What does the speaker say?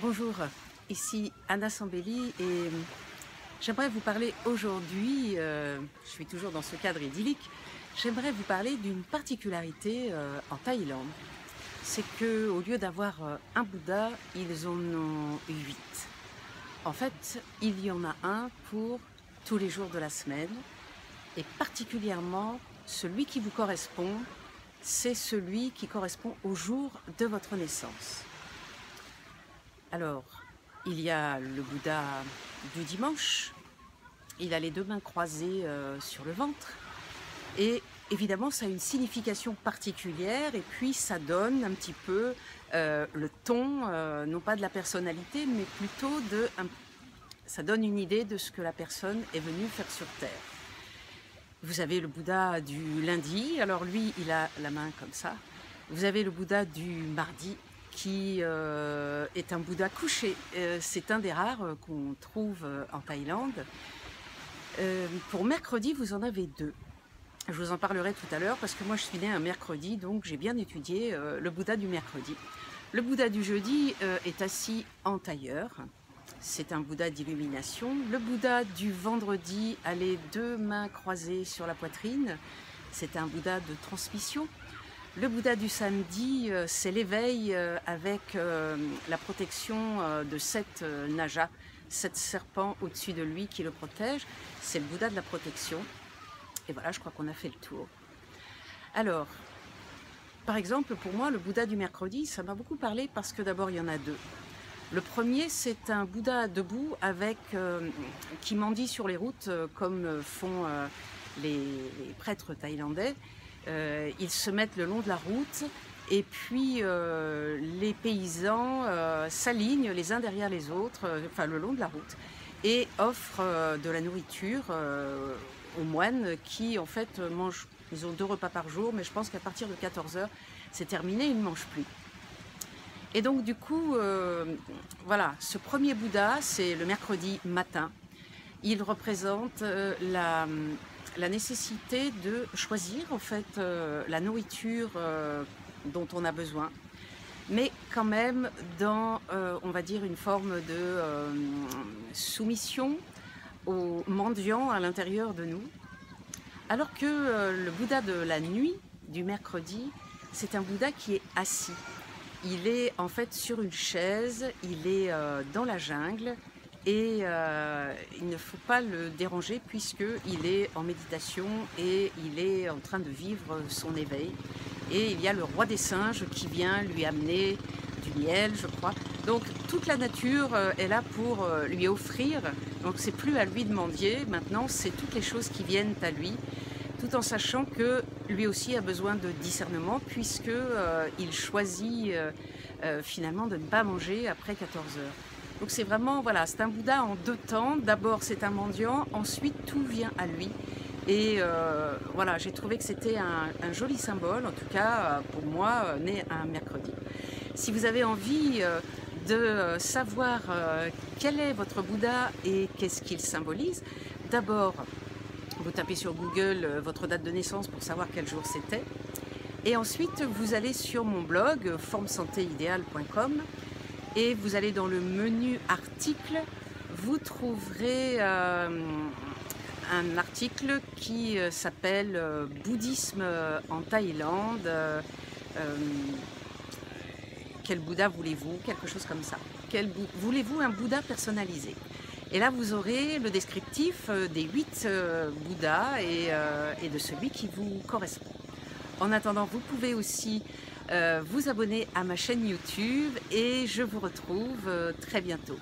Bonjour, ici Anna Sambelli et j'aimerais vous parler aujourd'hui, je suis toujours dans ce cadre idyllique, j'aimerais vous parler d'une particularité en Thaïlande. C'est qu'au lieu d'avoir un Bouddha, ils en ont 8. En fait, il y en a un pour tous les jours de la semaine et particulièrement celui qui vous correspond, c'est celui qui correspond au jour de votre naissance. Alors, il y a le Bouddha du dimanche, il a les deux mains croisées sur le ventre et évidemment ça a une signification particulière et puis ça donne un petit peu le ton, non pas de la personnalité mais plutôt ça donne une idée de ce que la personne est venue faire sur Terre. Vous avez le Bouddha du lundi, alors lui il a la main comme ça. Vous avez le Bouddha du mardi qui est un Bouddha couché. C'est un des rares qu'on trouve en Thaïlande. Pour mercredi, vous en avez deux. Je vous en parlerai tout à l'heure parce que moi je suis née un mercredi, donc j'ai bien étudié le Bouddha du mercredi. Le Bouddha du jeudi est assis en tailleur. C'est un Bouddha d'illumination. Le Bouddha du vendredi a les deux mains croisées sur la poitrine. C'est un Bouddha de transmission. Le Bouddha du samedi, c'est l'éveil avec la protection de 7 najas, 7 serpents au-dessus de lui qui le protègent. C'est le Bouddha de la protection. Et voilà, je crois qu'on a fait le tour. Alors, par exemple, pour moi, le Bouddha du mercredi, ça m'a beaucoup parlé parce que d'abord, il y en a deux. Le premier, c'est un Bouddha debout qui mendie sur les routes comme font les prêtres thaïlandais. Ils se mettent le long de la route et puis les paysans s'alignent les uns derrière les autres, enfin le long de la route, et offrent de la nourriture aux moines qui en fait mangent, ils ont 2 repas par jour, mais je pense qu'à partir de 14 h, c'est terminé, ils ne mangent plus. Et donc du coup, voilà, ce premier Bouddha, c'est le mercredi matin. Il représente la nécessité de choisir en fait la nourriture dont on a besoin, mais quand même dans, on va dire, une forme de soumission aux mendiants à l'intérieur de nous. Alors que le Bouddha de la nuit, du mercredi, c'est un Bouddha qui est assis. Il est en fait sur une chaise, il est dans la jungle et il ne faut pas le déranger puisqu'il est en méditation et il est en train de vivre son éveil. Et il y a le roi des singes qui vient lui amener du miel, je crois. Donc toute la nature est là pour lui offrir. Donc c'est plus à lui de mendier, maintenant c'est toutes les choses qui viennent à lui, tout en sachant que lui aussi a besoin de discernement puisque il choisit finalement de ne pas manger après 14 h. Donc c'est vraiment, voilà, c'est un Bouddha en 2 temps. D'abord c'est un mendiant, ensuite tout vient à lui. Et voilà, j'ai trouvé que c'était un joli symbole, en tout cas pour moi, né un mercredi. Si vous avez envie de savoir quel est votre Bouddha et qu'est-ce qu'il symbolise, d'abord vous tapez sur Google votre date de naissance pour savoir quel jour c'était. Et ensuite vous allez sur mon blog formsantéidéale.com et vous allez dans le menu articles, vous trouverez un article qui s'appelle Bouddhisme en Thaïlande. Quel Bouddha voulez-vous? Quelque chose comme ça. Voulez-vous un Bouddha personnalisé? Et là, vous aurez le descriptif des 8 Bouddhas et de celui qui vous correspond. En attendant, vous pouvez aussi vous abonner à ma chaîne YouTube et je vous retrouve très bientôt.